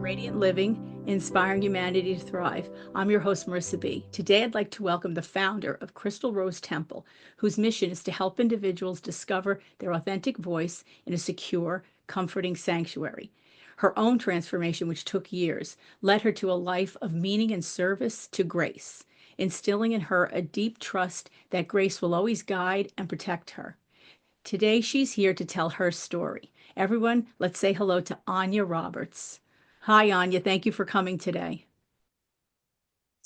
Radiant Living, Inspiring Humanity to Thrive. I'm your host, Marisa B. Today, I'd like to welcome the founder of Crystal Rose Temple, whose mission is to help individuals discover their authentic voice in a secure, comforting sanctuary. Her own transformation, which took years, led her to a life of meaning and service to grace, instilling in her a deep trust that grace will always guide and protect her. Today, she's here to tell her story. Everyone, let's say hello to Anja Roberts. Hi, Anja. Thank you for coming today.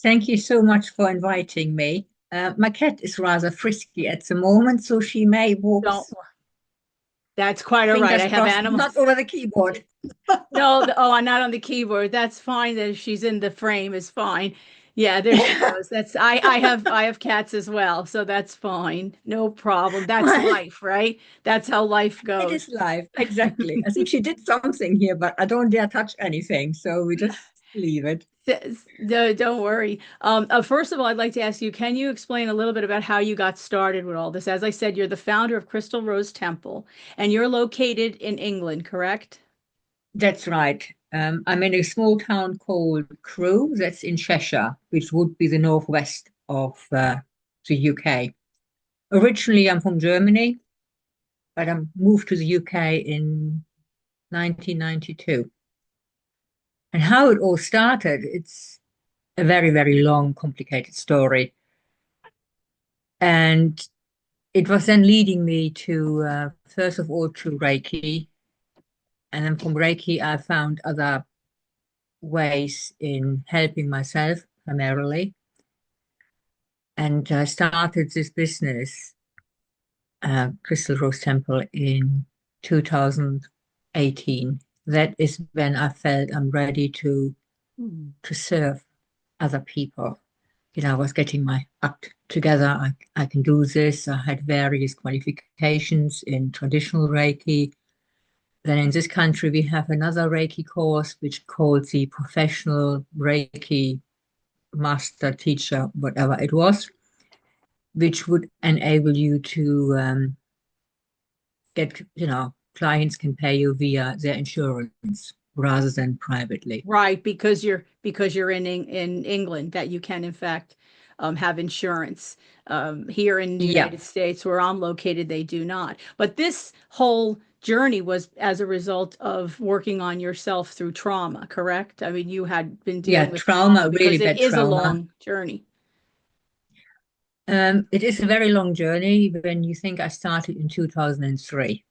Thank you so much for inviting me. My cat is rather frisky at the moment, so she may walk, Don't. That's quite all right. fingers I have crossed, not animals. over the keyboard. No, oh, I'm not on the keyboard. That's fine. That she's in the frame is fine. Yeah, there she goes. That's I have cats as well, so that's fine. No problem. That's life, right? That's how life It goes. is live, exactly. I think she did something here, but I don't dare touch anything, so we just leave it. No, don't worry. First of all, I'd like to ask you, can you explain a little bit about how you got started with all this? As I said, you're the founder of Crystal Rose Temple, and you're located in England, correct? That's right. I'm in a small town called Crewe, that's in Cheshire, which would be the northwest of the UK. Originally, I'm from Germany, but I moved to the UK in 1992. And how it all started, it's a very, very long, complicated story. And it was then leading me to, first of all, to Reiki. And then from Reiki, I found other ways in helping myself primarily. And I started this business, Crystal Rose Temple, in 2018. That is when I felt I'm ready to serve other people. I was getting my act together. I can do this. I had various qualifications in traditional Reiki. Then in this country, we have another Reiki course, which called the professional Reiki master teacher, whatever it was, which would enable you to get, clients can pay you via their insurance rather than privately. Right, because you're in England, that you can in fact have insurance. Here in the Yeah, United States, where I'm located, they do not. But this whole journey was as a result of working on yourself through trauma, correct? I mean, you had been yeah, dealing with trauma trauma, really because it bad is a trauma. long journey. It is a very long journey. When you think I started in 2003,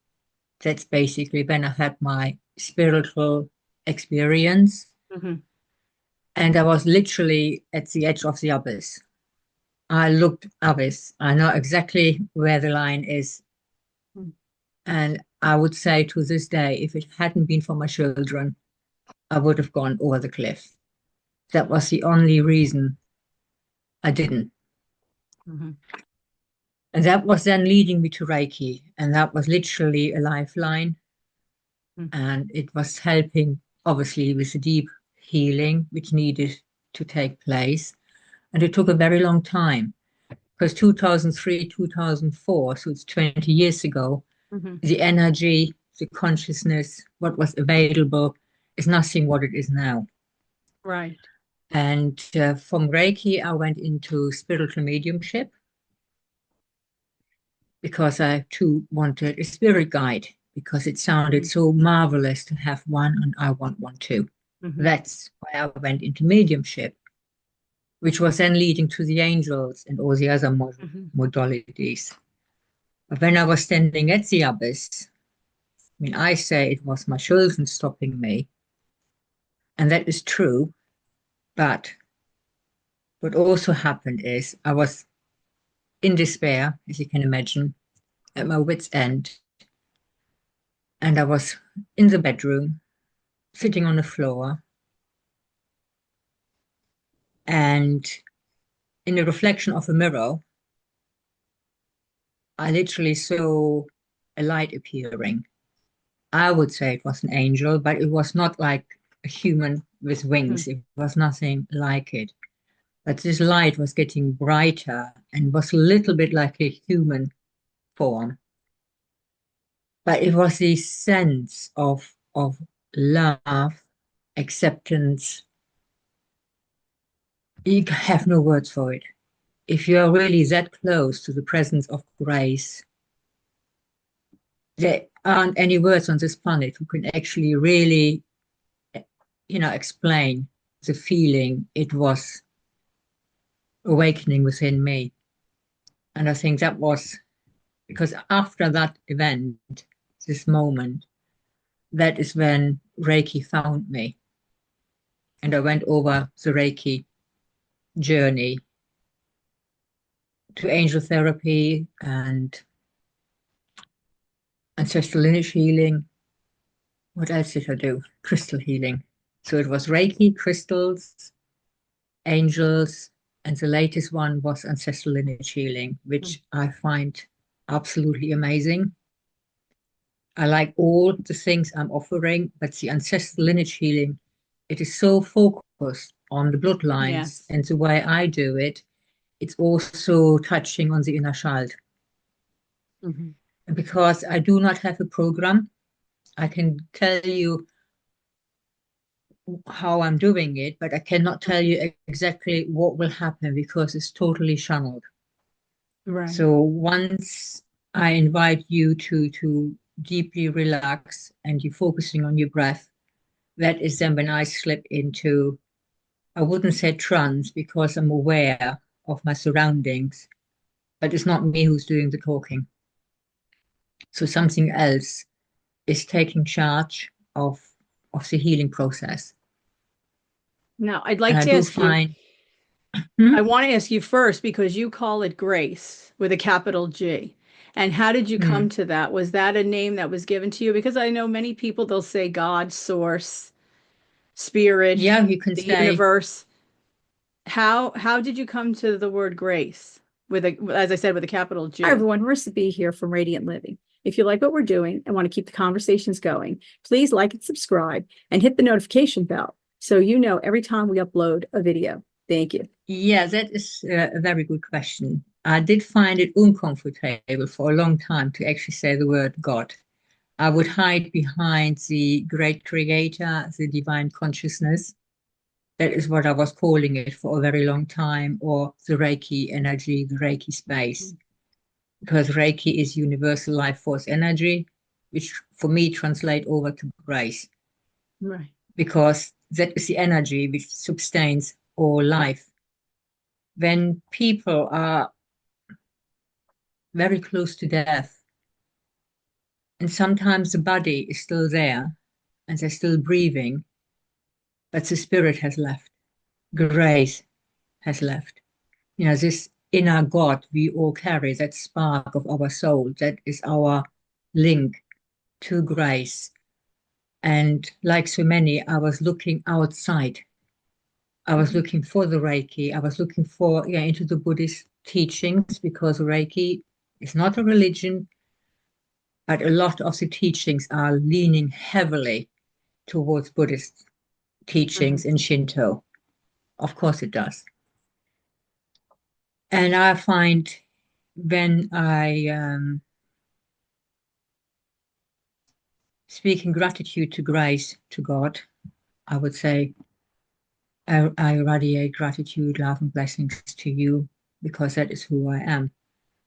that's basically when I had my spiritual experience. Hmm. And I was literally at the edge of the abyss. I looked abyss. I know exactly where the line is. And I would say to this day, if it hadn't been for my children, I would have gone over the cliff. That was the only reason I didn't. Hmm. And that was then leading me to Reiki. And that was literally a lifeline. And it was helping, obviously, with the deep healing which needed to take place. And it took a very long time because 2003, 2004, so it's 20 years ago, Hmm. the energy, the consciousness, what was available is nothing what it is now. Right. And from Reiki, I went into spiritual mediumship because I too wanted a spirit guide because it sounded Hmm. so marvelous to have one, and I want one too. Hmm. That's why I went into mediumship, which was then leading to the angels and all the other Hmm. modalities. But when I was standing at the abyss, I mean, I say it was my children stopping me, and that is true. But what also happened is I was in despair, as you can imagine, at my wit's end. And I was in the bedroom, sitting on the floor, and in the reflection of a mirror, I literally saw a light appearing. I would say it was an angel, but it was not like a human with Hmm. wings. It was nothing like it. But this light was getting brighter and was a little bit like a human form. But it was the sense of love acceptance. You have no words for it. If you are really that close to the presence of grace, there aren't any words on this planet who can actually really, explain the feeling it was awakening within me. And I think that was because after that event, this moment, that is when Reiki found me. And I went over the Reiki journey to angel therapy and ancestral lineage healing. What else did I do? Crystal healing. So it was Reiki, crystals, angels, and the latest one was ancestral lineage healing, which I find absolutely amazing. I like all the things I'm offering, but the ancestral lineage healing, it is so focused on the bloodlines, Yes. and the way I do it, it's also touching on the inner child. Mm-hmm. And because I do not have a program, I can tell you how I'm doing it, but I cannot tell you exactly what will happen because it's totally channeled. Right. So once I invite you to deeply relax and you're focusing on your breath, that is then when I slip into, I wouldn't say trance because I'm aware of my surroundings, but it's not me who's doing the talking. So something else is taking charge of the healing process. Now, I'd And like I to do ask you, find, I want to ask you first because you call it grace with a capital G. And how did you come to that? Was that a name that was given to you? Because I know many people, they'll say God, source, spirit, yeah, you can the say, universe. How did you come to the word grace with a, as I said, with a capital G? Hi, everyone. Marisa B here from Radiant Living. If you like what we're doing and want to keep the conversations going, please like and subscribe and hit the notification bell so you know every time we upload a video. Thank you. yeah, that is a very good question. I did find it uncomfortable for a long time to actually say the word God. I would hide behind the great creator, the divine consciousness. That is what I was calling it for a very long time, or the Reiki energy, the Reiki space. Because Reiki is universal life force energy, which for me translate over to grace, Right. because that is the energy which sustains all life. When people are very close to death, and sometimes the body is still there and they're still breathing, but the spirit has left, grace has left. This inner God we all carry, that spark of our soul, that is our link to grace. And like so many, I was looking outside. I was looking for the Reiki. I was looking for, into the Buddhist teachings because Reiki is not a religion, but a lot of the teachings are leaning heavily towards Buddhist teachings in Shinto. Of course it does. And I find when I speak in gratitude to grace, to God, I would say I radiate gratitude, love, and blessings to you because that is who I am.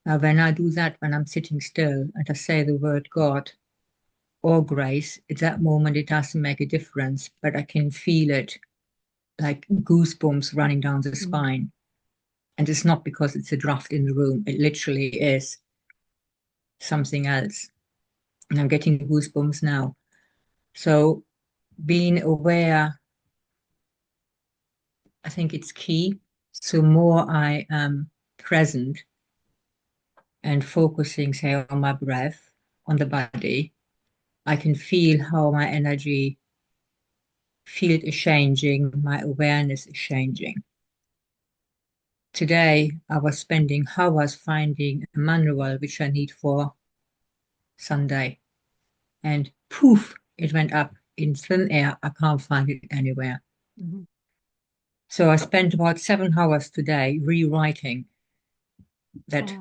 Now, when I do that, when I'm sitting still and I say the word God or grace, at that moment it doesn't make a difference, but I can feel it like goosebumps running down the spine. And it's not because it's a draft in the room, it literally is something else. And I'm getting goosebumps now. So being aware, I think it's key. So more I am present and focusing, say, on my breath, on the body, I can feel how my energy field is changing, my awareness is changing. Today, I was spending hours finding a manual which I need for Sunday. And poof, it went up in thin air. I can't find it anywhere. Mm-hmm. So I spent about 7 hours today rewriting that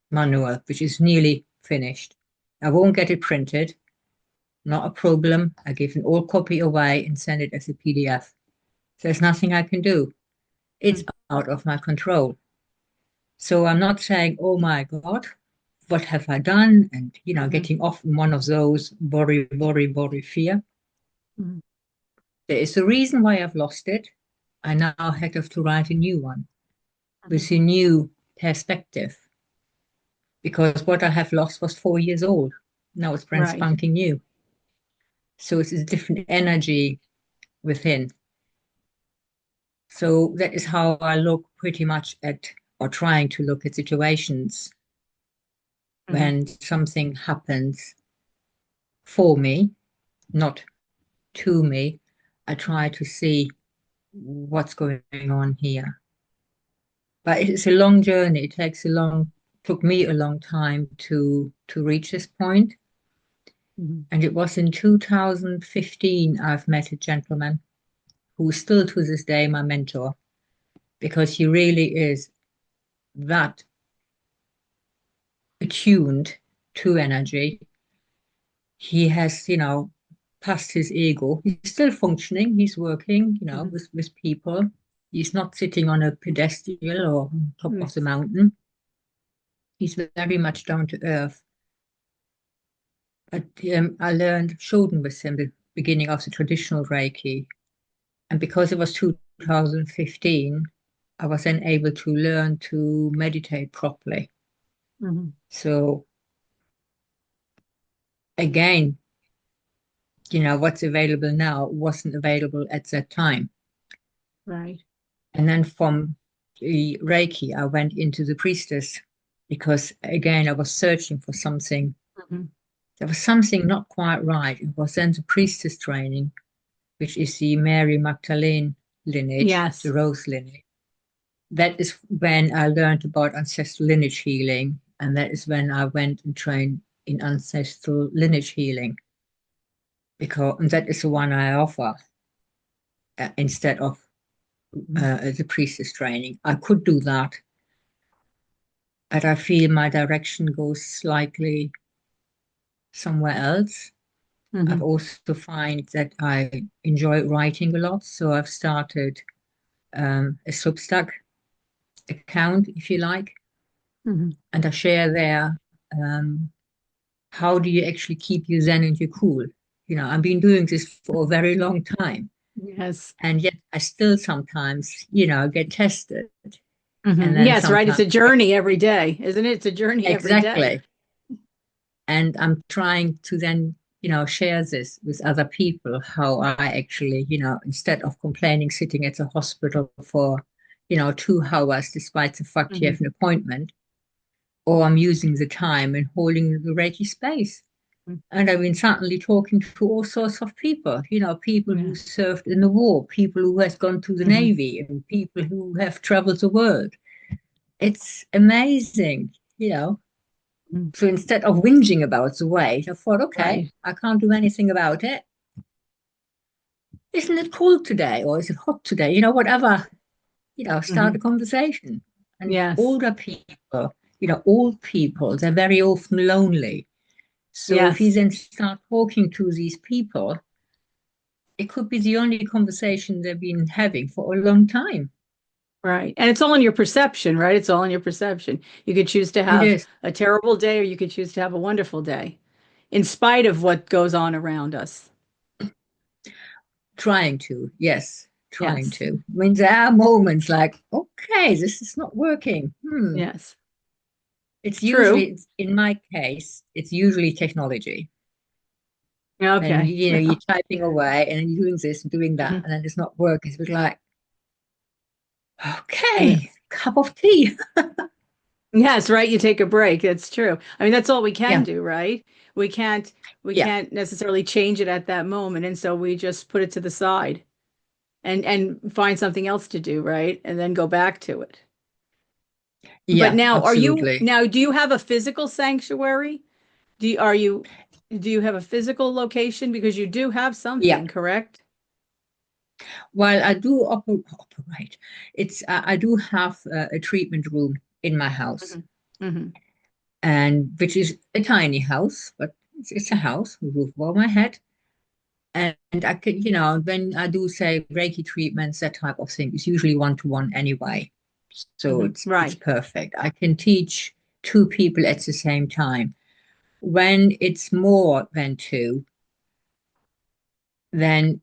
manual, which is nearly finished. I won't get it printed not a problem. I give an old copy away and send it as a PDF. There's nothing I can do. It's out of my control. So I'm not saying, oh my God, what have I done? And, getting off in one of those worry, fear. Mhm. There is a reason why I've lost it. I now have to write a new one with a new perspective, because what I have lost was 4 years old. Now it's brand Right. spanking new. So it's a different energy within. So that is how I look pretty much at, or trying to look at situations when something happens for me, not to me. I try to see what's going on here. But it's a long journey. It took me a long time to reach this point. And it was in 2015 I've met a gentleman who is still to this day my mentor, because he really is that attuned to energy. He has, past his ego. He's still functioning. He's working, with people. He's not sitting on a pedestal or on top of the mountain. He's very much down to earth. But I showed him with him the beginning of the traditional Reiki. And because it was 2015, I was then able to learn to meditate properly. So again, what's available now wasn't available at that time. Right. And then from the Reiki, I went into the priestess, because again, I was searching for something. There was something not quite right. It was then the priestess training, which is the Mary Magdalene lineage, Yes. the Rose lineage. That is when I learned about ancestral lineage healing. And that is when I went and trained in ancestral lineage healing. And that is the one I offer instead of the priestess training. I could do that, but I feel my direction goes slightly somewhere else. I've also find that I enjoy writing a lot, so I've started a Substack account, if you like, and I share there how do you actually keep you zen and you cool. I've been doing this for a very long time. Yes. And yet I still sometimes, get tested. And then yes, right. It's a journey every day, isn't it? It's a journey every day. Exactly. And I'm trying to then, share this with other people, how I actually, instead of complaining, sitting at the hospital for, 2 hours, despite the fact you have an appointment, or I'm using the time and holding the Reiki space. And I've been certainly talking to all sorts of people, people who served in the war, people who have gone to the Navy, and people who have traveled the world. It's amazing, So instead of whinging about the weight, I thought, okay, I can't do anything about it. Isn't it cold today? Or is it hot today? Whatever, start a conversation. And older people, old people, they're very often lonely. So if you then start talking to these people, it could be the only conversation they've been having for a long time. Right. And it's all in your perception, right? It's all in your perception. You could choose to have a terrible day, or you could choose to have a wonderful day, in spite of what goes on around us. Trying to, yes. Trying to. I mean, there are moments like, okay, this is not working. Yes. It's usually, in my case, it's usually technology. Okay. And, you're typing away and you're doing this and doing that, and then it's not working. It's like, okay, cup of tea. Yes, right. You take a break. That's true. I mean, that's all we can do, right? We can't necessarily change it at that moment. And so we just put it to the side and find something else to do, right? And then go back to it. Yeah, but now absolutely. do you have a physical sanctuary? Do you have a physical location? Because you do have something, correct? Well, I do operate. I do have a treatment room in my house, and which is a tiny house, but it's a house, a roof over my head. And I can, when I do say Reiki treatments, that type of thing, it's usually one-to-one anyway. So it's Right. perfect. I can teach two people at the same time. When it's more than two, then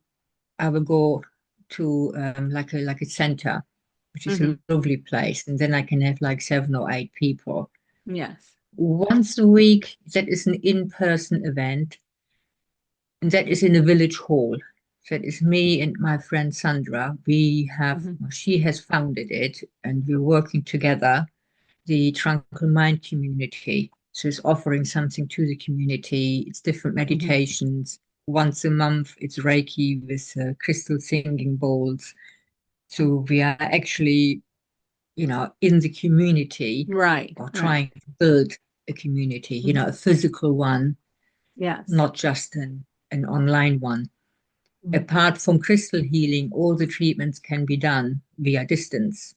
I will go to like a center, which is a lovely place, and then I can have like 7 or 8 people. Yes. Once a week, that is an in-person event, and that is in a village hall. That is me and my friend Sandra. She has founded it, and we're working together, the Tranquil Mind community. So it's offering something to the community. It's different meditations. Once a month, it's Reiki with crystal singing bowls. So we are actually, in the community, Right. or Right. trying to build a community, a physical one, Yes. not just an online one. Apart from crystal healing, all the treatments can be done via distance.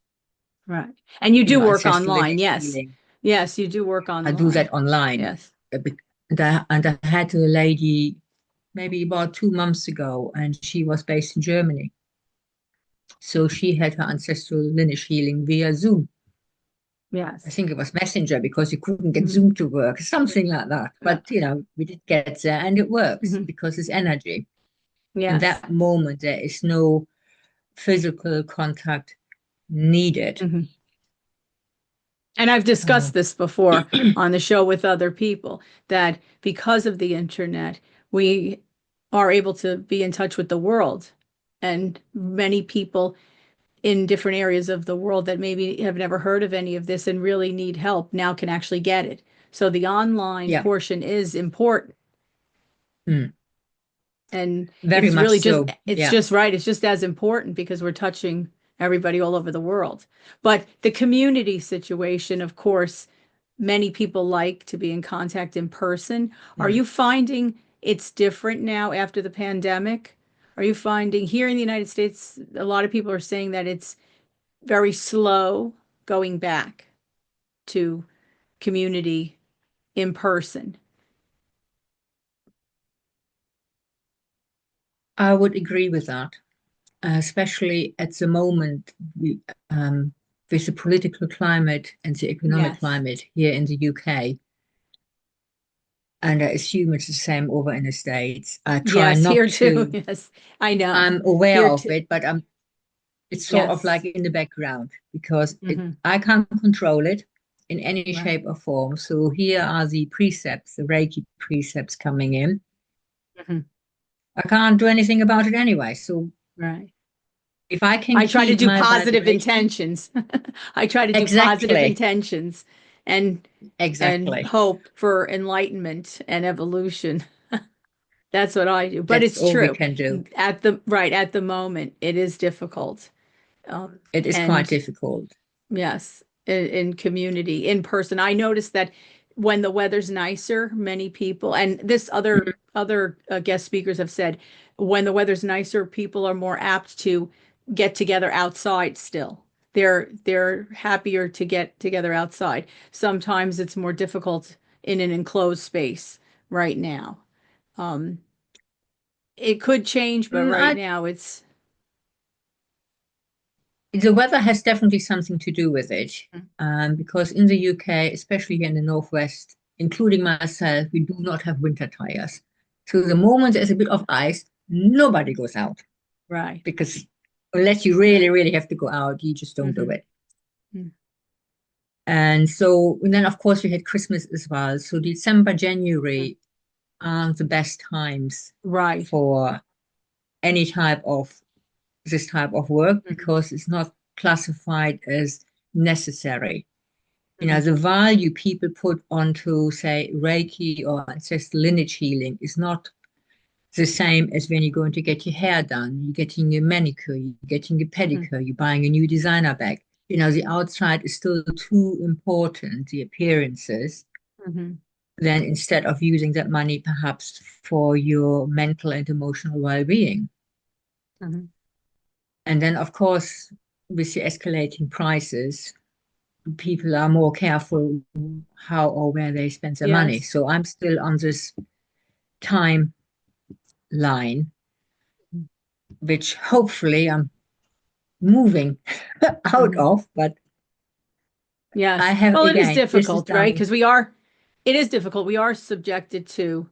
Right. And you do work Ancestral online. lineage Yes. healing. Yes, you do work I do online. that online. Yes. And I had a lady maybe about 2 months ago, and she was based in Germany. So she had her ancestral lineage healing via Zoom. Yes. I think it was Messenger because you couldn't get Zoom to work, something like that. But, we did get there, and it works because it's energy. In Yes. that moment, there is no physical contact needed. And I've discussed this before on the show with other people, that because of the internet, we are able to be in touch with the world. And many people in different areas of the world that maybe have never heard of any of this and really need help now can actually get it. So the online portion is important. And Very it's much really so. it's just right. It's just as important because we're touching everybody all over the world. But the community situation, of course, many people like to be in contact in person. Are you finding it's different now after the pandemic? Are you finding here in the United States, a lot of people are saying that it's very slow going back to community in person? I would agree with that, especially at the moment with the political climate and the economic climate here in the UK. And I assume it's the same over in the States. I try not here to. too. Yes, I know. I'm aware Here of too. it, but it's sort of like in the background because Mm-hmm. I can't control it in any shape or form. So here are the precepts, the Reiki precepts coming in. Mm-hmm. I can't do anything about it anyway. So Right. if I can I try to keep do my positive vibration, intentions. I try to do positive exactly, intentions and exactly, hope for enlightenment and evolution. That's what I do. But that's it's all we true. can do. At the moment, it is difficult. It is quite And difficult. yes, in community, in person. I noticed that when the weather's nicer, many people, and this other guest speakers have said, when the weather's nicer, people are more apt to get together outside still. They're happier to get together outside. Sometimes it's more difficult in an enclosed space right now. Um, it could change, but right I, now it's the weather has definitely something to do with it, because in the UK, especially here in the Northwest, including myself, we do not have winter tires. So the moment there's a bit of ice, nobody goes out right. because unless you really, really have to go out, you just don't do it. Mm. And so, and then of course we had Christmas as well. So December, January aren't the best times Right. for any type of this type of work because it's not classified as necessary. The value people put onto, say, Reiki or ancestral lineage healing is not the same as when you're going to get your hair done, you're getting your manicure, you're getting your pedicure, you're buying a new designer bag. The outside is still too important, the appearances, then instead of using that money perhaps for your mental and emotional well-being. And then, of course, with the escalating prices, people are more careful how or where they spend their money. So I'm still on this timeline, which hopefully I'm moving out of, but Yes. I have, Well, it is again, this is difficult, right? done. Because it is difficult. We are subjected to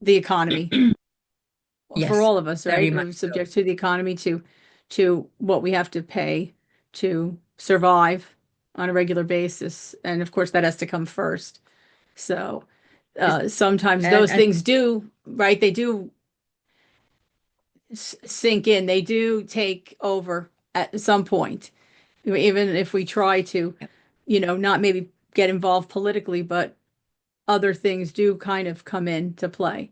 the economy for Yes, all of us, very right? much We're so. subject to the economy, to what we have to pay to survive on a regular basis. And of course, that has to come first. So sometimes those And things do, right? They do sink in. They do take over at some point. Even if we try to, not maybe get involved politically, but other things do kind of come into play.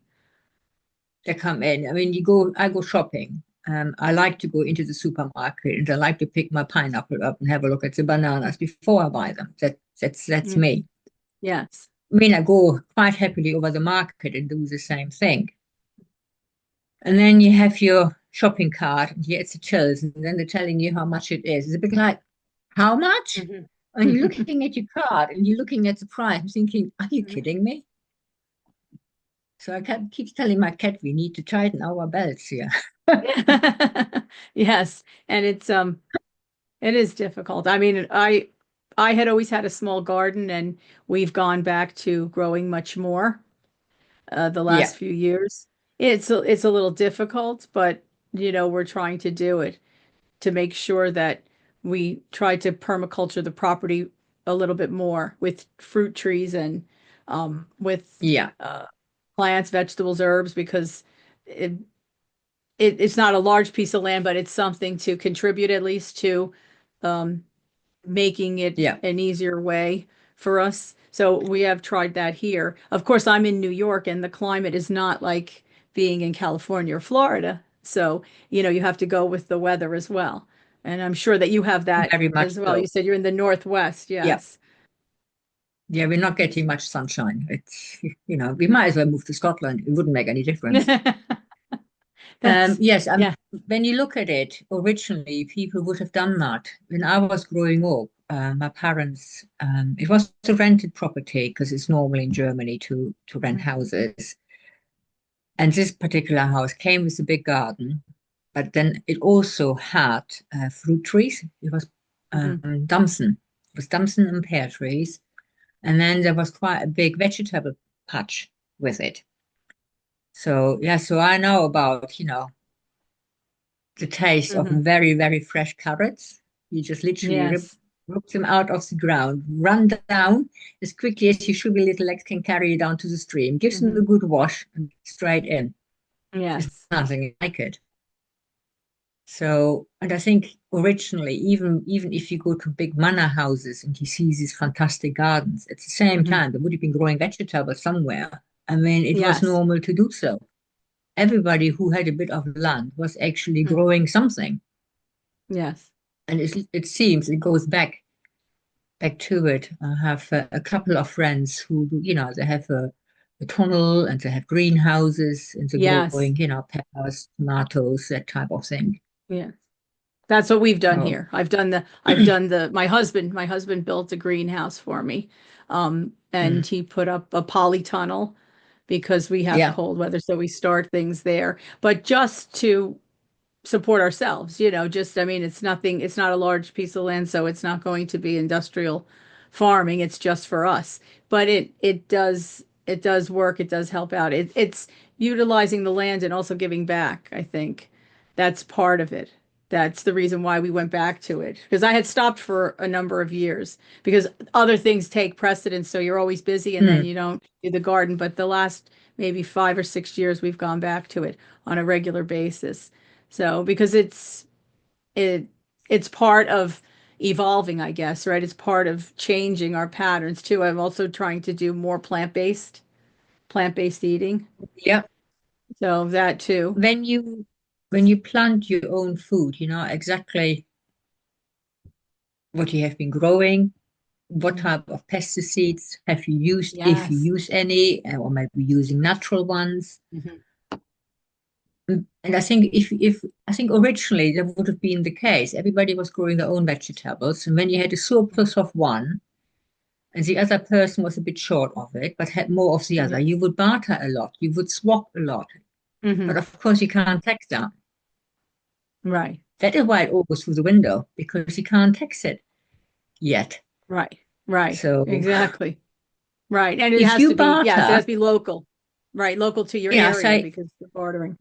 they come in. I mean, I go shopping. I like to go into the supermarket and I like to pick my pineapple up and have a look at the bananas before I buy them. That's Mm. me. Yes. I mean, I go quite happily over the market and do the same thing. And then you have your shopping cart and it's the tills, and then they're telling you how much it is. It's a bit like, how much? Mhm. And you're looking at your card and you're looking at the price and thinking, are you kidding me? So I keep telling my cat we need to tighten our belts here. Yes, and it is difficult. I mean, I had always had a small garden, and we've gone back to growing much more the Yeah, last few years. It's a little difficult, but we're trying to do it to make sure that we try to permaculture the property a little bit more with fruit trees and with yeah, plants, vegetables, herbs, because it, it's not a large piece of land, but it's something to contribute at least to um, making it yeah. an easier way for us. So we have tried that here. Of course, I'm in New York and the climate is not like being in California or Florida. So, you have to go with the weather as well. And I'm sure that you have that Very much as well. You so. said you're in the Northwest. Yeah, Yes. yeah. We're not getting much sunshine. We might as well move to Scotland. It wouldn't make any difference. That's, Yes, yeah. when you look at it, originally people would have done that. When I was growing up, my parents, it was a rented property because it's normal in Germany to rent houses. And this particular house came with a big garden, but then it also had fruit trees. It was Mhm. damson. It was damson and pear trees. And then there was quite a big vegetable patch with it. So, yeah, so I know about, the taste of Mhm. very, very fresh carrots. You just literally Yes. rip them out of the ground, run down as quickly as your sugary little legs can carry you down to the stream, gives them a Mhm. good wash and straight in. There's Yes. nothing like it. So, and I think originally, even if you go to big manor houses and you see these fantastic gardens, at the same Mhm. time, they would have been growing vegetables somewhere. I mean, it was Yes. normal to do so. Everybody who had a bit of land was actually Mhm. growing something. Yes. And it seems it goes back to it. I have a couple of friends who, they have a tunnel and they have greenhouses and they're Yes. growing, peppers, tomatoes, that type of thing. Yeah. That's what we've done So, here. My husband built a greenhouse for me. And mm, he put up a polytunnel because we have yeah, cold weather, so we start things there. But just to support ourselves, I mean, it's not a large piece of land, so it's not going to be industrial farming. It's just for us. But it does work. It does help out. It's utilizing the land and also giving back, I think. That's part of it. That's the reason why we went back to it. Because I had stopped for a number of years because other things take precedence. So you're always busy and then mm, you don't do the garden. But the last maybe 5 or 6 years, we've gone back to it on a regular basis. So because it it's part of evolving, I guess, right? It's part of changing our patterns too. I'm also trying to do more plant-based eating. yeah. So that too. When you plant your own food, you know exactly what you have been growing, what Mhm. type of pesticides have you used, if you Yes. use any, or maybe using natural ones. Mhm. And I think if I think originally that would have been the case. Everybody was growing their own vegetables, and when you had a surplus of one, and the other person was a bit short of it, but had more of the other, you would barter a lot, you would swap a lot. But of course, you can't tax that. Right. That is why it all goes through the window, because you can't tax it yet. Right. Right. So Exactly. Right. And it if has you to be, yes, it has barter, to be local. Right. Local to your yeah, area because you're bartering.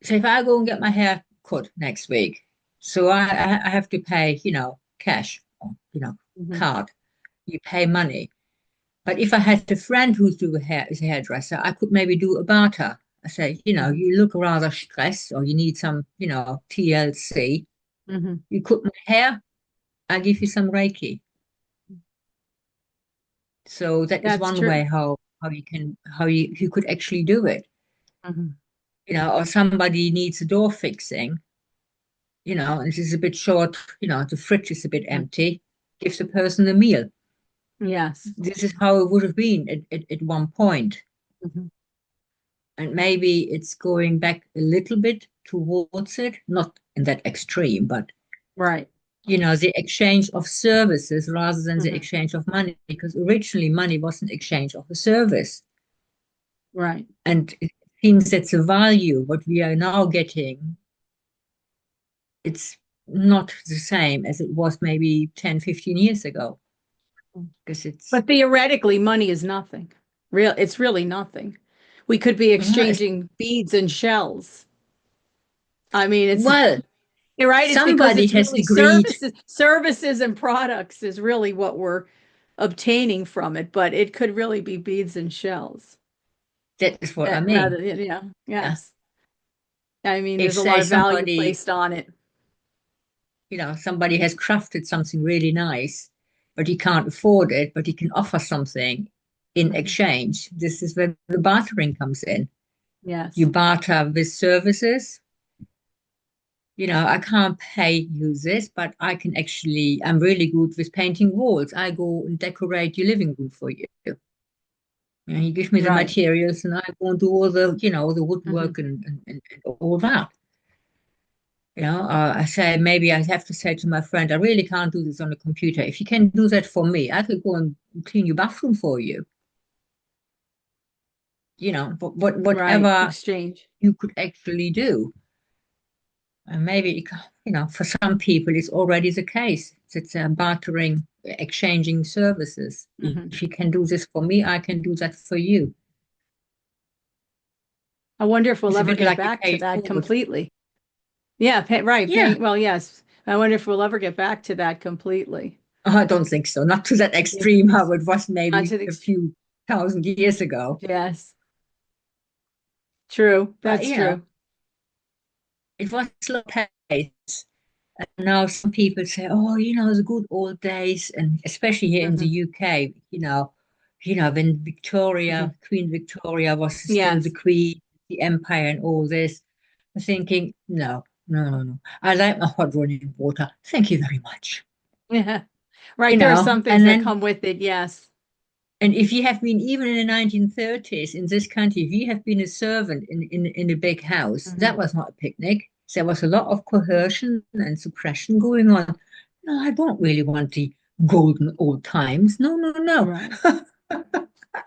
so if I go and get my hair cut next week, so I have to pay, cash, or, card. You pay money. But if I had a friend who's is a hairdresser, I could maybe do a barter. I say, you look rather stressed or you need some, TLC. You cut my hair, I'll give you some Reiki. So that is That's one true. way how you could actually do it. Or somebody needs a door fixing, and it is a bit short, the fridge is a bit empty, gives the person a meal. Yes. This is how it would have been at one point. And maybe it's going back a little bit towards it, not in that extreme, but Right. the exchange of services rather than the exchange of money, because originally money was an exchange of a service. Right. And it seems that's the value, what we are now getting, it's not the same as it was maybe 10, 15 years ago. Because But theoretically, money is nothing. It's really nothing. We could be exchanging beads and shells. I mean, it's well, right. It's because somebody it's has really agreed. services and products is really what we're obtaining from it, but it could really be beads and shells. That is what I mean. Rather, yeah, yes. I mean, If, there's a lot say, of value somebody, placed on it. somebody has crafted something really nice, but he can't afford it, but he can offer something in exchange. This is where the bartering comes in. Yes. You barter with services. I can't pay you this, but I'm really good with painting walls. I go and decorate your living room for you. You give me the Right. materials and I go and do all the woodwork and all that. I say, maybe I have to say to my friend, I really can't do this on a computer. If you can do that for me, I could go and clean your bathroom for you. Whatever Right. Exchange. you could actually do. And maybe, for some people, it's already the case. It's bartering, exchanging services. If you can do this for me, I can do that for you. I wonder if we'll It's a ever bit get like you back pay to it that forward. completely. Yeah, right. Yeah. Well, yes. I wonder if we'll ever get back to that completely. I don't think so. Not to that extreme, how it was maybe to the a few thousand years ago. Yes. True. But, That's true. it was slow pace. And now some people say, oh, the good old days, and especially here in the UK, when Queen Victoria was still the Yes. queen, the empire and all this, I'm thinking, no, no, no, no. I like my hot running water. Thank you very much. Yeah. Right. There are some things And that then, come with it. Yes. and if you have been even in the 1930s in this country, if you have been a servant in a big house, that was not a picnic. There was a lot of coercion and suppression going on. No, I don't really want the golden old times. No, no, no. Right.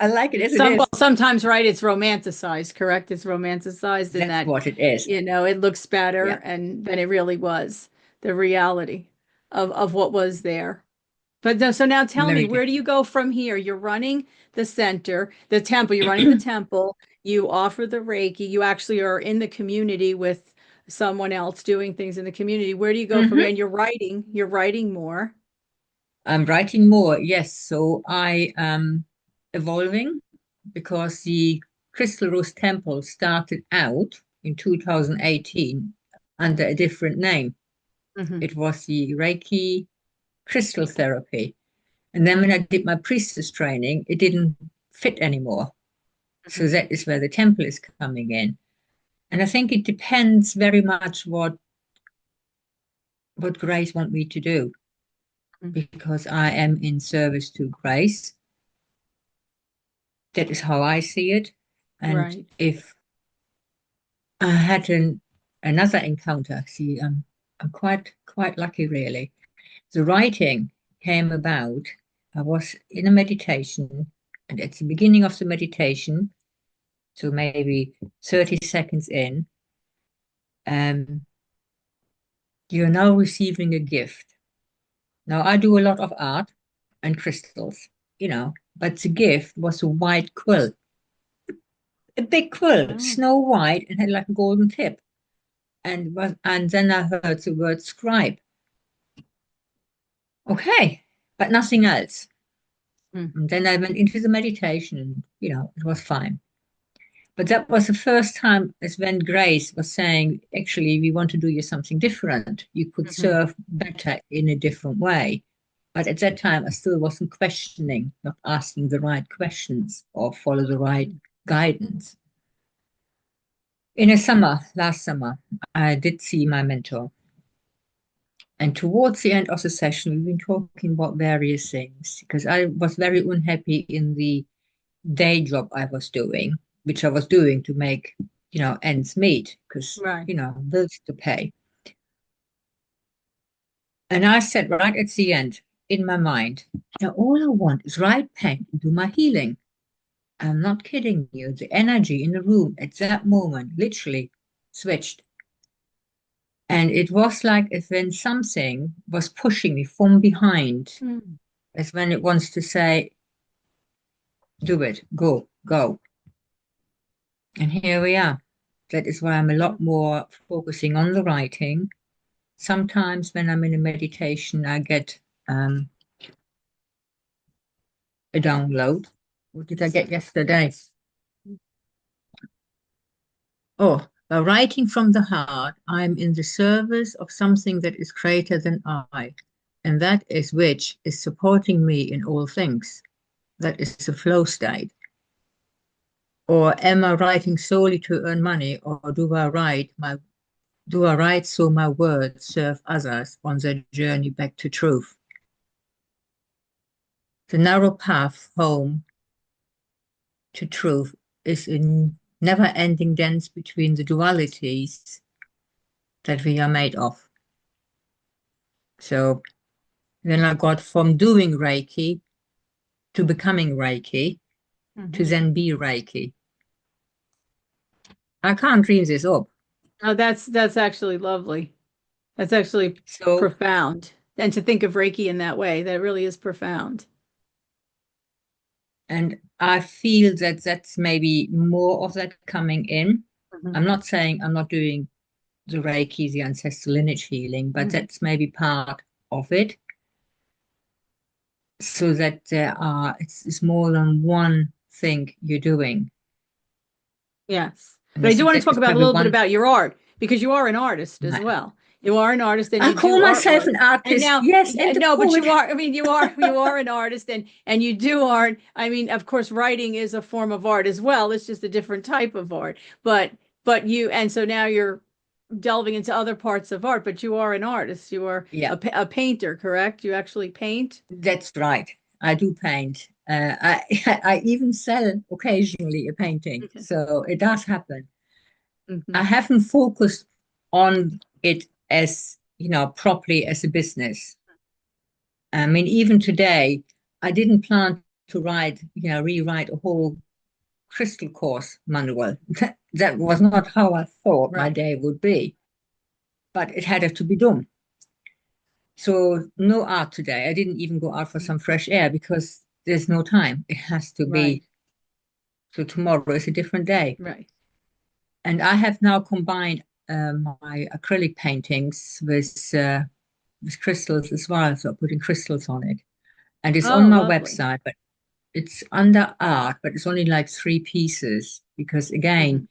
I like it as it is. Well, sometimes, right, it's romanticized, correct? It's romanticized in That's that, what it is. it looks better Yeah. and than it really was, the reality of what was there. But no, so now tell me, Very where do you go from here? You're running the center, the temple, you're running the temple, you offer the Reiki, you actually are in the community with someone else doing things in the community. Where do you go from here? And you're writing more. I'm writing more, yes. So I am evolving because the Crystal Rose Temple started out in 2018 under a different name. It was the Reiki Crystal Therapy. And then when I did my priestess training, it didn't fit anymore. So that is where the temple is coming in. And I think it depends very much what Grace want me to do, because I am in service to Grace. That is how I see it. And Right. if I had another encounter, see, I'm quite lucky, really. The writing came about. I was in a meditation, and at the beginning of the meditation, so maybe 30 seconds in, you're now receiving a gift. Now, I do a lot of art and crystals, but the gift was a white quill, a big quill, Oh. snow white, and had like a golden tip. And then I heard the word scribe. Okay, but nothing else. And then I went into the meditation, and it was fine. But that was the first time as when Grace was saying, actually, we want to do you something different. You could serve better in a different way. But at that time, I still wasn't questioning, not asking the right questions or follow the right guidance. In last summer, I did see my mentor. And towards the end of the session, we've been talking about various things because I was very unhappy in the day job I was doing, which I was doing to make, ends meet because, Right. bills to pay. And I said right at the end in my mind, all I want is right pain and do my healing. I'm not kidding you. The energy in the room at that moment literally switched. And it was like as when something was pushing me from behind, as when it wants to say, do it, go. And here we are. That is why I'm a lot more focusing on the writing. Sometimes when I'm in a meditation, I get a download. What did I get yesterday? Oh, by writing from the heart, I'm in the service of something that is greater than I, and that is which is supporting me in all things. That is the flow state. Or am I writing solely to earn money, or do I write so my words serve others on their journey back to truth? The narrow path home to truth is a never-ending dance between the dualities that we are made of. So then I got from doing Reiki to becoming Reiki to then be Reiki. I can't dream this up. Oh, that's actually lovely. That's actually So, profound. And to think of Reiki in that way, that really is profound. and I feel that that's maybe more of that coming in. I'm not saying I'm not doing the Reiki, the ancestral lineage healing, but that's maybe part of it. So that it's more than one thing you're doing. Yes. And But I do want to that talk is about a probably little bit one. about your art, because you are an artist as well. You are an artist and I you call do myself artwork. an artist, And now, yes, and a no, but poet. you are, I mean, you are an artist and you do art. I mean, of course, writing is a form of art as well. It's just a different type of art. But you, and so now you're delving into other parts of art, but you are an artist. You are a painter, correct? You actually paint? That's right. I do paint. I even sell occasionally a painting, so it does happen. I haven't focused on it as, properly as a business. I mean, even today, I didn't plan to rewrite a whole crystal course manual. That was not how I thought my day would be, but it had to be done. So no art today. I didn't even go out for some fresh air because there's no time. It has to be. So tomorrow is a different day. Right. And I have now combined my acrylic paintings with crystals as well. So putting crystals on it. And it's on my website, but it's under art, but it's only like 3 pieces because again,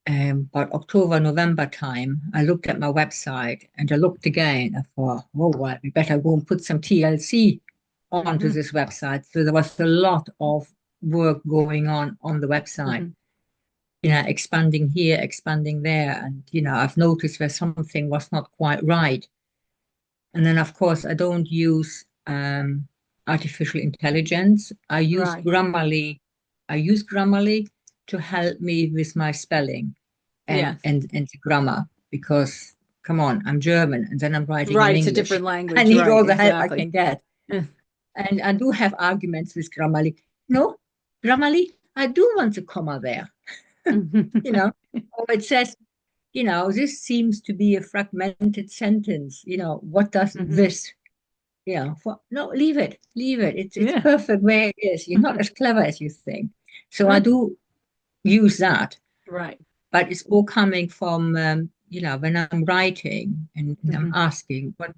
about October, November time, I looked at my website and I looked again. I thought, oh, well, we better go and put some TLC onto this website. So there was a lot of work going on the website, expanding here, expanding there. And, I've noticed where something was not quite right. And then, of course, I don't use artificial intelligence. I use Grammarly. To help me with my spelling and the grammar because, come on, I'm German and then I'm writing in It's a English. different language. I need all the help I can get. And I do have arguments with Grammarly. No, Grammarly, I do want a comma there. You know, or it says, you know, this seems to be a fragmented sentence. You know, what does this, you know, no, leave it. It's Yeah. perfect where it is. You're not as clever as you think. So I Right. do use that. Right. But it's all coming from, you know, when I'm writing and I'm asking, what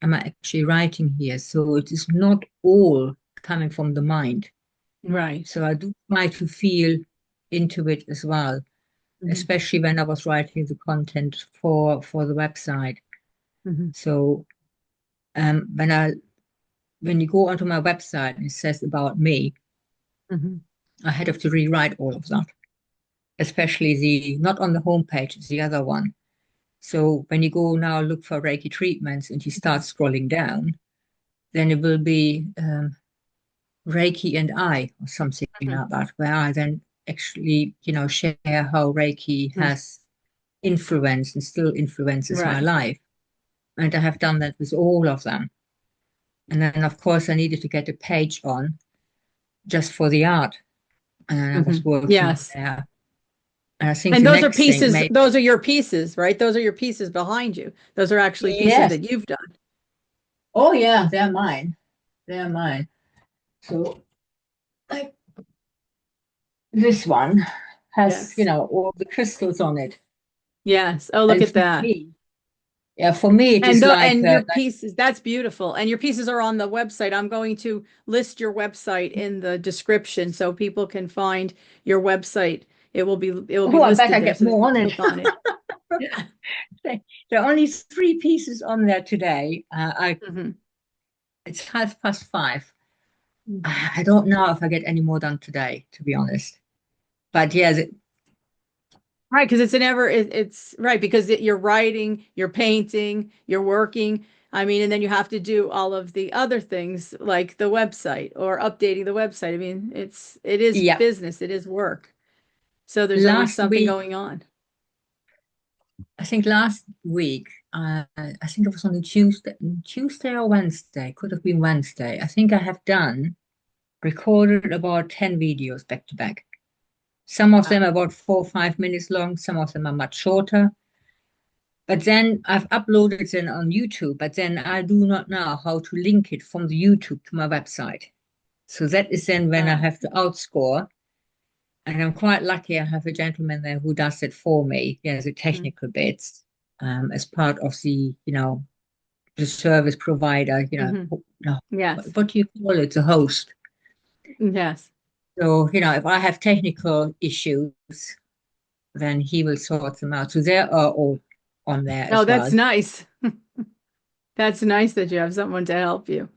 am I actually writing here? So it is not all coming from the mind. Right. So I do try to feel into it as well, especially when I was writing the content for the website. So when you go onto my website and it says about me, I had to rewrite all of that, especially the not on the homepage, it's the other one. So when you go now look for Reiki treatments and you start scrolling down, then it will be Reiki and I or something like that, where I then actually, you know, share how Reiki has influenced and still influences my Right. life. And I have done that with all of them. And then, of course, I needed to get a page on just for the art. And then I was working Yes. there. And I think And the those are next thing pieces, those are your pieces, right? Those are your pieces behind you. Those are actually pieces yes. that you've done. Oh, yeah, they're mine. They're mine. So like this one has, Yes. you know, all the crystals on it. Yes. Oh, look And at that. For me, it is like And your pieces, that's beautiful. And your pieces are on the website. I'm going to list your website in the description so people can find your website. It will be I bet listed I there get so they more can on click on it. Yeah. There are only 3 pieces on there today. Mm-hmm. It's 5:30. I don't know if I get any more done today, to be honest. But yeah, Right, because it's right because you're writing, you're painting, you're working. I mean, and then you have to do all of the other things like the website or updating the website. I mean, it is yeah. business, it is work. So there's always Last something week, going on. I think last week, I think it was on a Tuesday or Wednesday. Could have been Wednesday. I think I have recorded about 10 videos back to back. Some of them are about 4 or 5 minutes long. Some of them are much shorter. But then I've uploaded it on YouTube, but then I do not know how to link it from the YouTube to my website. So that is then when I have to outscore. And I'm quite lucky I have a gentleman there who does it for me. He has the technical bits as part of the, you know, the service provider, you know, Yes. what do you call it? The host. Yes. So, you know, if I have technical issues, then he will sort them out. So they are all on there Oh, as well. that's nice. That's nice that you have someone to help you.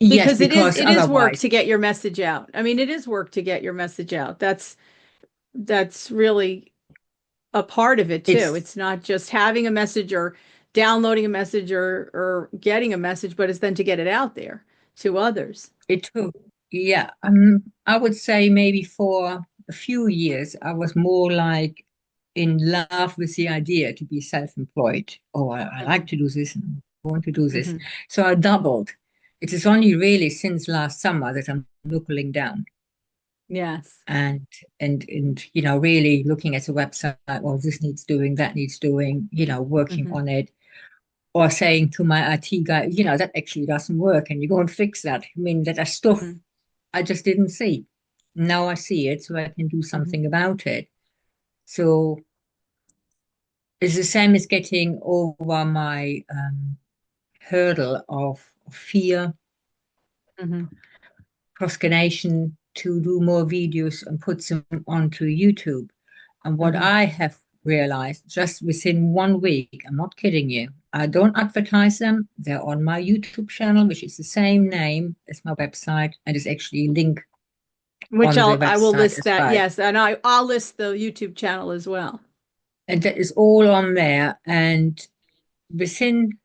Yes, Because because it is work otherwise to get your message out. I mean, it is work to get your message out. That's really a part of it too. it's It's not just having a message or downloading a message or getting a message, but it's then to get it out there to others. it took, yeah. I would say maybe for a few years I was more like in love with the idea to be self-employed. Oh, I like to do this and I want to do this. So I doubled. It is only really since last summer that I'm knuckling down Yes. and you know, really looking at the website, well, this needs doing, that needs doing, you know, working on it. Or saying to my IT guy, you know, that actually doesn't work and you go and fix that. I mean, that are stuff I just didn't see. Now I see it, so I can do something about it. So it's the same as getting over my hurdle of fear, procrastination to do more videos and put them onto YouTube. And what I have realized just within 1 week, I'm not kidding you, I don't advertise them. They're on my YouTube channel, which is the same name as my website, and is actually a link Which on the I will website list as that. well. Yes, and I'll list the YouTube channel as well. And that is all on there. And within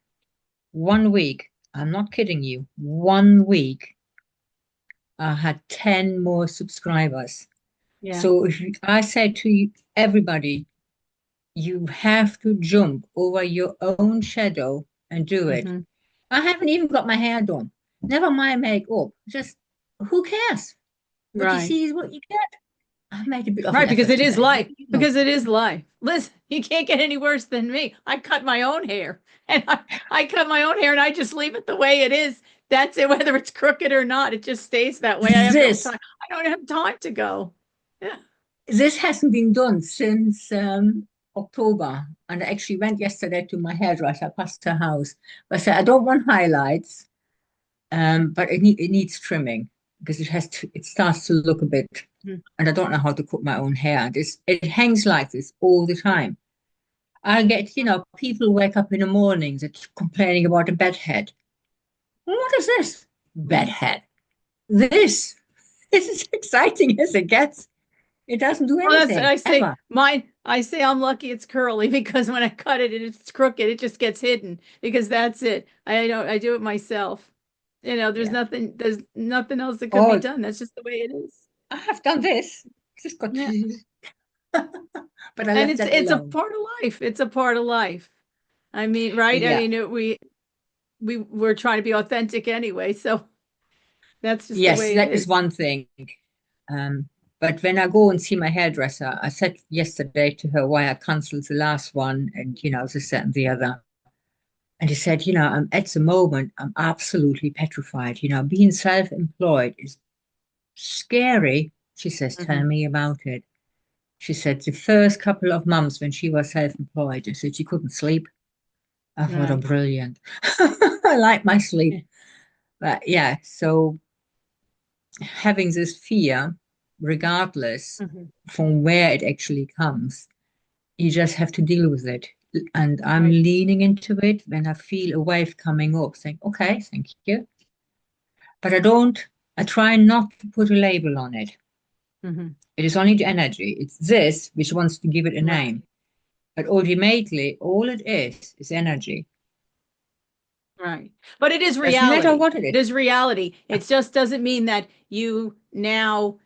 1 week, I'm not kidding you, 1 week, I had 10 more subscribers. Yeah. So I say to everybody, you have to jump over your own shadow and do it. I haven't even got my hair done. never mind makeup. Just who cares? What you Right. see is what you get. I made a bit of Right, an because effort it is today. life. Because it is life. Listen, you can't get any worse than me. I cut my own hair, and I cut my own hair, and I just leave it the way it is. That's it, whether it's crooked or not. It just stays that way. I have no This time. I don't have time to go. Yeah. this hasn't been done since October, and I actually went yesterday to my hairdresser past her house. I said I don't want highlights, but it needs trimming because it starts to look a bit, Mhm. and I don't know how to cut my own hair. It hangs like this all the time. I get, people wake up in the mornings and complaining about a bed head. What is this? Bed head. This is as exciting as it gets. It doesn't do Well, that's, anything, I say ever. mine. I say I'm lucky it's curly because when I cut it and it's crooked, it just gets hidden because that's it. I don't. I do it myself. There's Yeah. nothing. There's nothing else that could be Oh, done. That's just the way it is. I have done this. Just got Yeah. to, but I And left it's that it's a alone. part of life. It's a part of life. I mean, right? I Yeah. mean, we're trying to be authentic anyway, so that's just the Yes, way it that is is. one thing. Um, but when I go and see my hairdresser, I said yesterday to her why I cancelled the last one and, this, that, and the other. And he said, I'm at the moment, I'm absolutely petrified. Being self-employed is scary. She says, tell Hmm. me about it. She said the first couple of months when she was self-employed, she said she couldn't sleep. I thought, oh, Right. brilliant. I like my sleep. Yeah. But yeah, so having this fear, regardless Hmm. from where it actually comes, you just have to deal with it. And I'm Right. leaning into it when I feel a wave coming up, saying, okay, thank you. But I try not to put a label on it. Hmm. It is only the energy. It's this which wants to give it a Right. name. But ultimately, all it is energy. Right. But it is Doesn't matter reality. what it It is. is reality. Yeah. It just doesn't mean that you now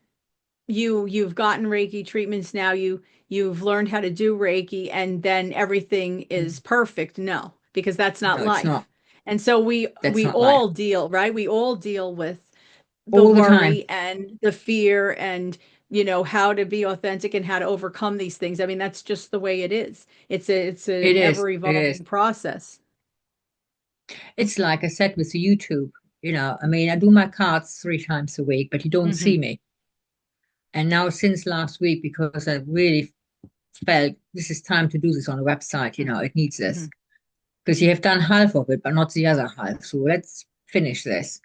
you've gotten Reiki treatments now you've learned how to do Reiki and then everything is Mm. perfect. No, because that's not No, it's not. life. And so we That's we not life. all deal, right? We all deal with the All the time. worry and the fear and how to be authentic and how to overcome these things. I mean, that's just the way it is. It's It an is. ever It is. evolving process. It's like I said with the YouTube, I mean, I do my cards 3 times a week, but you don't see Hmm. me. And now since last week, because I really felt this is time to do this on a website, it needs Hmm. this. Because you have done half of it, but not the other half. So let's finish this.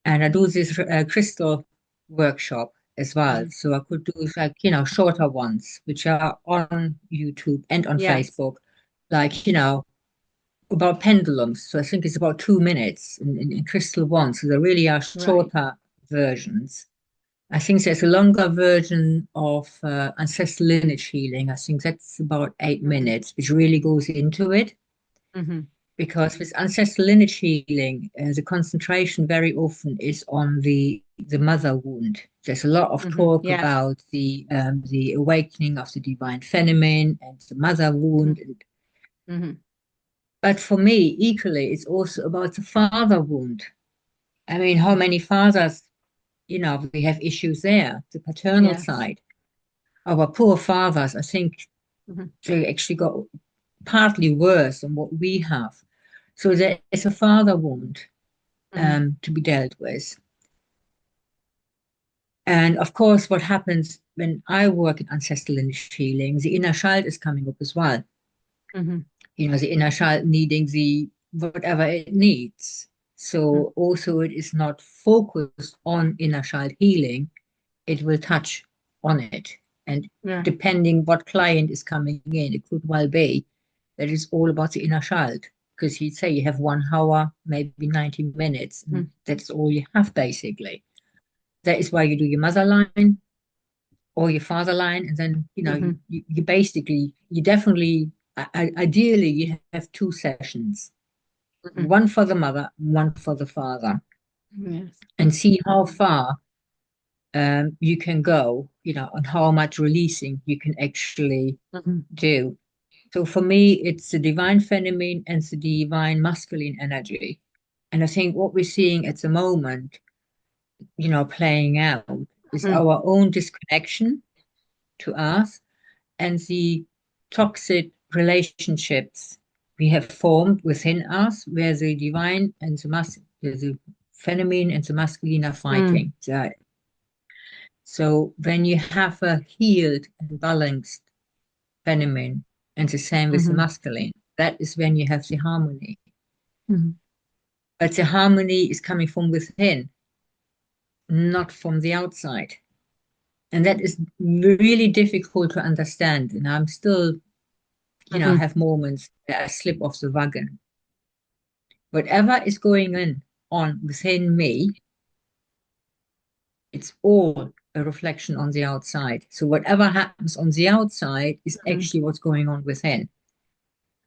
And I do this crystal workshop as well. Hmm. So I could do like, shorter ones, which are on YouTube and on Yes. Facebook, like, about pendulums. So I think it's about 2 minutes in crystal ones. So there really are Right. shorter versions. I think there's a longer version of ancestral lineage healing. I think that's about 8 minutes, which really goes into it. Hmm. Because with ancestral lineage healing, the concentration very often is on the mother wound. There's a lot of Hmm. talk Yes. about the awakening of the divine feminine and the mother wound. Hmm. But for me, equally, it's also about the father wound. I mean, how many fathers, we have issues there, the paternal Yes. side. Our poor fathers, I think Hmm. they actually got partly worse than what we have. So there is a father wound Hmm. to be dealt with. And of course, what happens when I work in ancestral lineage healing, the inner child is coming up as well. Hmm. The inner child needing the whatever it needs. So also it is not focused on inner child healing, it will touch on it. And Yeah. depending what client is coming in, it could well be that it's all about the inner child. Because he'd say you have 1 hour, maybe 90 minutes, and that's all you have basically. That is why you do your mother line or your father line, and then Hmm. you basically you definitely ideally you have 2 sessions, Hmm. one for the mother, one for the father, Yes. and see how far you can go, and how much releasing you can actually Hmm. do. So for me, it's the divine feminine and the divine masculine energy. And I think what we're seeing at the moment, playing out is our own disconnection to us and the toxic relationships we have formed within us, where the divine and the feminine and the masculine are fighting. So when you have a healed and balanced feminine and the same with the masculine, that is when you have the harmony. But the harmony is coming from within, not from the outside. And that is really difficult to understand. And I'm still, have moments that I slip off the wagon. Whatever is going on within me, it's all a reflection on the outside. So whatever happens on the outside is actually what's going on within.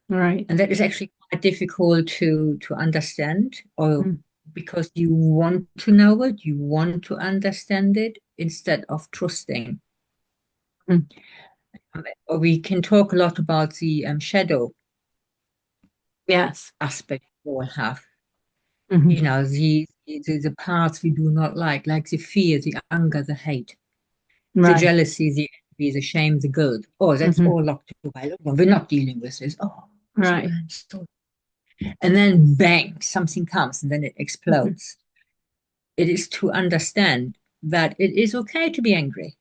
Right. And that is actually quite difficult to understand, or because you want to know it, you want to understand it instead of trusting. We can talk a lot about the shadow aspect we all have. The parts we do not like the fear, the anger, the hate, the jealousy, the envy, the shame, the guilt. Oh, that's all locked away. We're not dealing with this. Oh, right. And then bang, something comes and then it explodes. It is to understand that it is okay to be angry.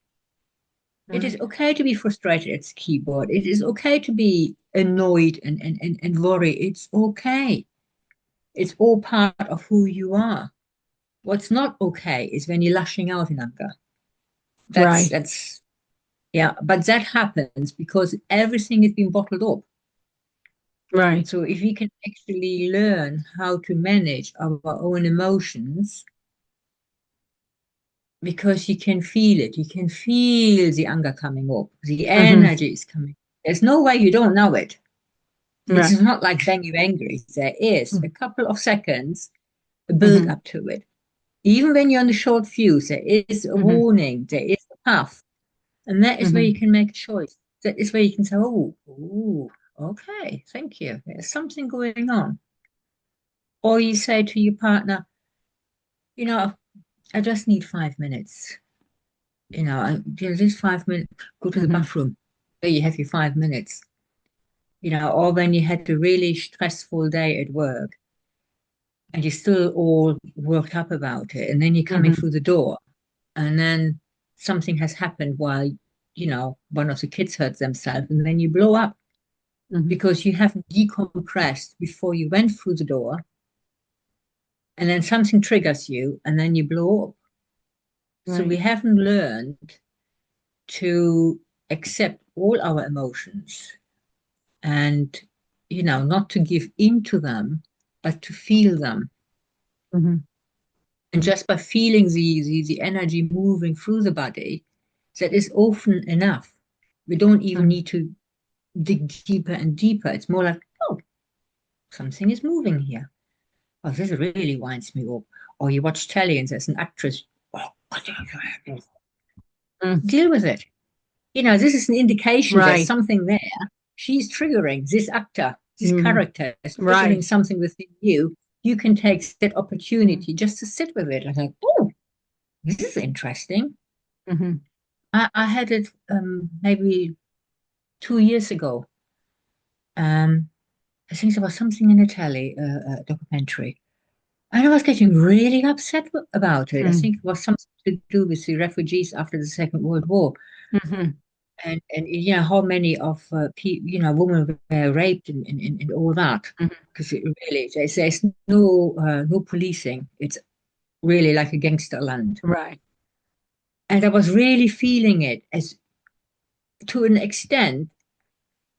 It is okay to be frustrated at the keyboard. It is okay to be annoyed and worry. It's okay. It's all part of who you are. What's not okay is when you're lashing out in anger. That's but that happens because everything is being bottled up. Right. So if we can actually learn how to manage our own emotions, because you can feel it, you can feel the anger coming up, the energy is coming. There's no way you don't know it. It's not like bang, you're angry. There is a couple of seconds build up to it. Even when you're on the short fuse, there is a warning, there is a path. And that is where you can make a choice. That is where you can say, oh, okay, thank you. There's something going on. Or you say to your partner, I just need 5 minutes. Just 5 minutes, go to the bathroom. There you have your 5 minutes. Or when you had a really stressful day at work and you're still all worked up about it, and then you're coming through the door, and then something has happened while, one of the kids hurt themselves, and then you blow up because you haven't decompressed before you went through the door, and then something triggers you, and then you blow up. So we haven't learned to accept all our emotions and, not to give in to them, but to feel them. And just by feeling the energy moving through the body, that is often enough. We don't even need to dig deeper and deeper. It's more like, oh, something is moving here. Oh, this really winds me up. Or you watch telly and there's an actress, oh, deal with it. This is an indication there's something there. She's triggering this actor, this character is triggering something within you. You can take that opportunity just to sit with it and think, oh, this is interesting. I had it maybe 2 years ago. I think there was something in Italy, a documentary. And I was getting really upset about it. I think it was something to do with the refugees after the Second World War. And how many of women were raped and all that. Because really, there's no policing. It's really like a gangster land. Right. And I was really feeling it as, to an extent,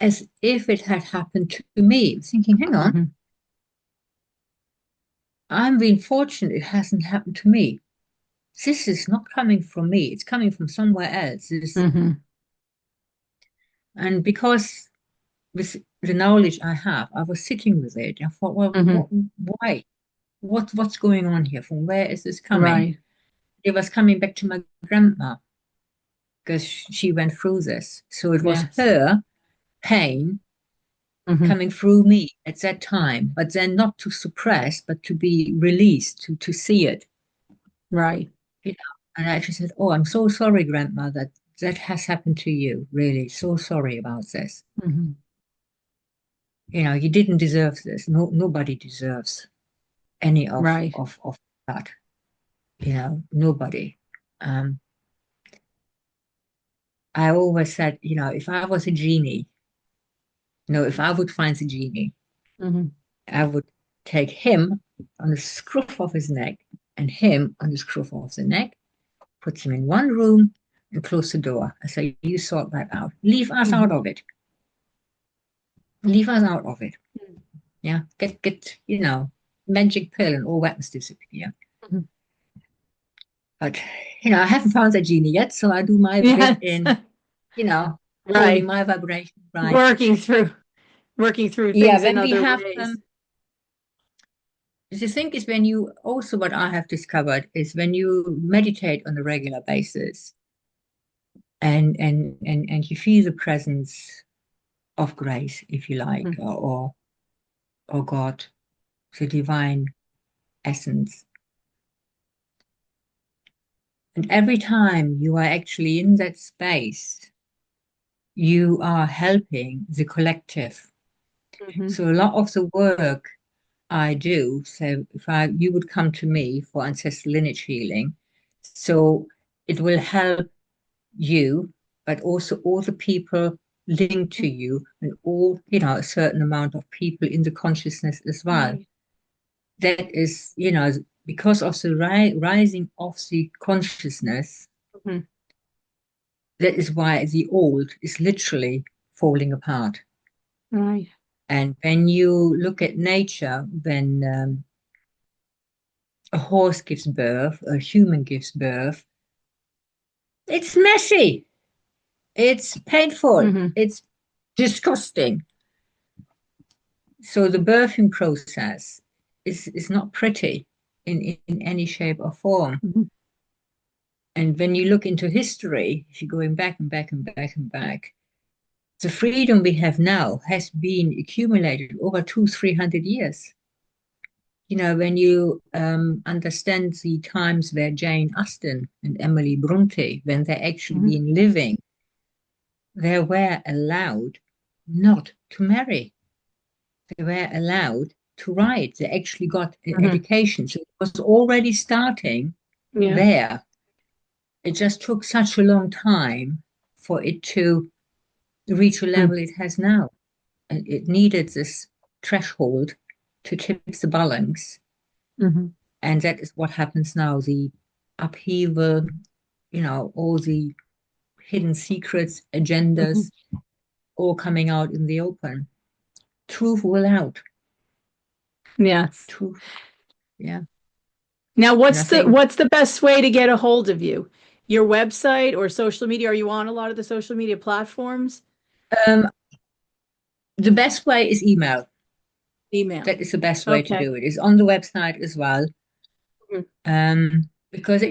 as if it had happened to me, thinking, hang on, I'm being fortunate it hasn't happened to me. This is not coming from me. It's coming from somewhere else. And because with the knowledge I have, I was sitting with it. I thought, well, why? What's going on here? From where is this coming? Right. It was coming back to my grandma because she went through this. So it was her pain coming through me at that time, but then not to suppress, but to be released, to see it. Right. You know, and I just said, "Oh, I'm so sorry, Grandma, that has happened to you. Really, so sorry about this. You know, you didn't deserve this. No, nobody deserves any of Right. of that. You know, nobody." I always said, you know, if I was a genie, if I would find the genie, I would take him on the scruff of his neck and him on the scruff of the neck, put them in one room and close the door. I say, you sort that out. Leave us out of it. Leave us out of it. Yeah. Get, magic pill and all weapons disappear. But, I haven't found that genie yet, so I do my bit in, holding my vibration right. Working through things in other ways. The thing is, what I have discovered is when you meditate on a regular basis and you feel the presence of grace, if you like, or God, the divine essence. And every time you are actually in that space, you are helping the collective. So a lot of the work I do, so you would come to me for ancestral lineage healing, so it will help you, but also all the people linked to you and all, a certain amount of people in the consciousness as well. Right. That is, because of the rising of the consciousness, that is why the old is literally falling apart. Right. And when you look at nature, when a horse gives birth, a human gives birth, it's messy. It's painful. It's disgusting. So the birthing process is not pretty in any shape or form. And when you look into history, if you're going back and back and back and back, the freedom we have now has been accumulated over 200-300 years. When you understand the times where Jane Austen and Emily Bronte, when they actually been living, they were allowed not to marry. They were allowed to write. They actually got an education. So it was already starting there. It just took such a long time for it to reach a level it has now. And it needed this threshold to tip the balance. And that is what happens now. The upheaval, all the hidden secrets, agendas, all coming out in the open. Truth will out. Yes. Truth. Yeah. Now, what's the best way to get a hold of you? Your website or social media? Are you on a lot of the social media platforms? The best way is email. Email. That is the best way to do it. It's on the website as well. Because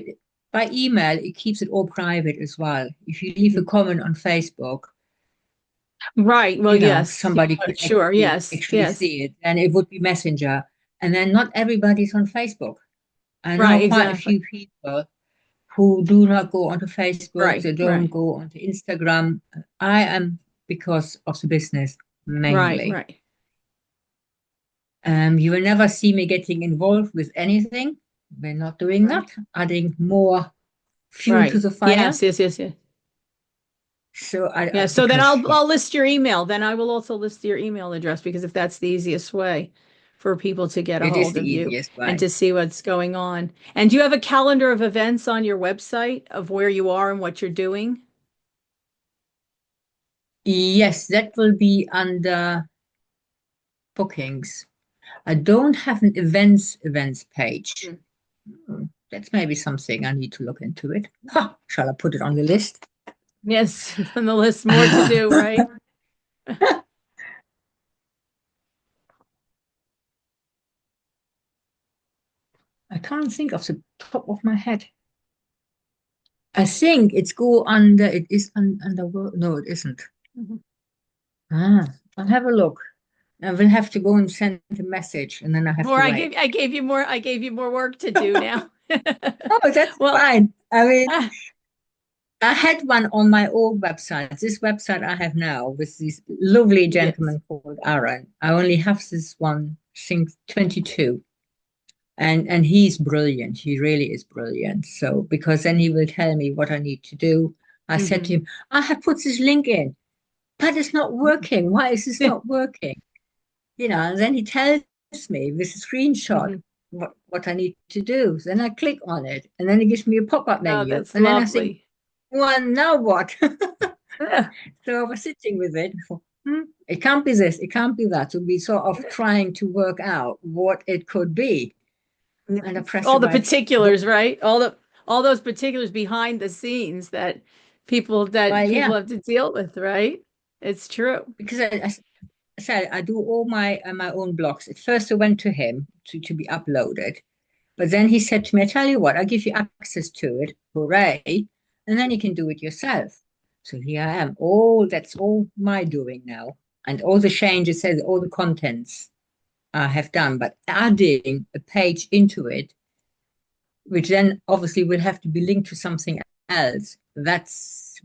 by email, it keeps it all private as well. If you leave a comment on Facebook, right. Well, yes. Somebody could actually see it, and it would be Messenger. And then not everybody's on Facebook. I know quite a few people who do not go onto Facebook. They don't go onto Instagram. I am, because of the business, mainly. Right. You will never see me getting involved with anything. We're not doing that. Adding more fuel to the fire. Yes. So so then I'll list your email. Then I will also list your email address, because if that's the easiest way for people to get a hold of you and to see what's going on. And do you have a calendar of events on your website of where you are and what you're doing? Yes, that will be under bookings. I don't have an events page. That's maybe something I need to look into it. Shall I put it on the list? Yes, on the list, more to do, right? I can't think of the top of my head. I think it is under, no, it isn't. I'll have a look. I will have to go and send a message, and then I have Or to wait. I gave you more work to do now. Oh, that's Well, fine. I mean, ah, I had one on my old website. This website I have now with this lovely yes. gentleman called Aaron. I only have this one since 22. And he's brilliant. He really is brilliant. So because then he will tell me what I need to do. I said to Mhm. him, I have put this link in, but it's not working. Why is this not working? And then he tells me with a screenshot Mhm. what I need to do. Then I click on it, and then it gives me a pop-up Oh, menu. that's And then I think, lovely. well, now what? Ah, So I was sitting with it. It can't be this, it can't be that. So we sort of trying to work out what it could be. And I press all the the right button. particulars, right? All those particulars behind the scenes that Well, yeah, people have to deal with, right? It's true. because I said I do all my own blogs. At first, I went to him to be uploaded, but then he said to me, "I tell you what, I'll give you access to it, hooray, and then you can do it yourself." So here I am. All that's all my doing now, and all the changes, says all the contents I have done, but adding a page into it, which then obviously will have to be linked to something else. That's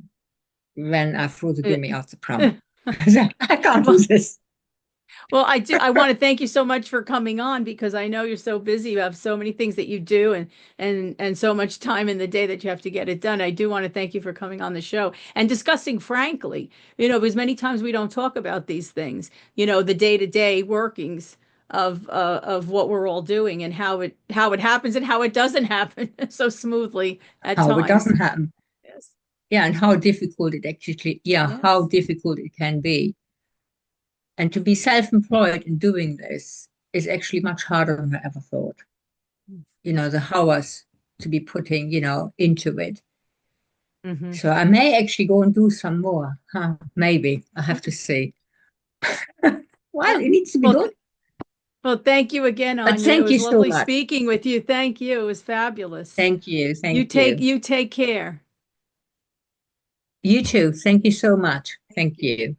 when I threw the Eh, gummy out the pram. I can't do Well, this. well, I want to thank you so much for coming on because I know you're so busy. You have so many things that you do and so much time in the day that you have to get it done. I do want to thank you for coming on the show and discussing frankly, because many times we don't talk about these things, the day-to-day workings of what we're all doing and how it happens and how it doesn't happen so smoothly at How it times. doesn't happen. Yes. Yeah, and how difficult it actually, yeah, how Yes. difficult it can be. And to be self-employed in doing this is actually much harder than I ever thought. The hours to be putting, into it. Hmm. So I may actually go and do some more. Huh? Maybe. I have to see. Well, it needs to be Well, done. well, thank you again, But Anya. It thank you was so lovely much. speaking with you. Thank you. It was fabulous. Thank you. You Thank take you. you take care. You too. Thank you so much. Thank you.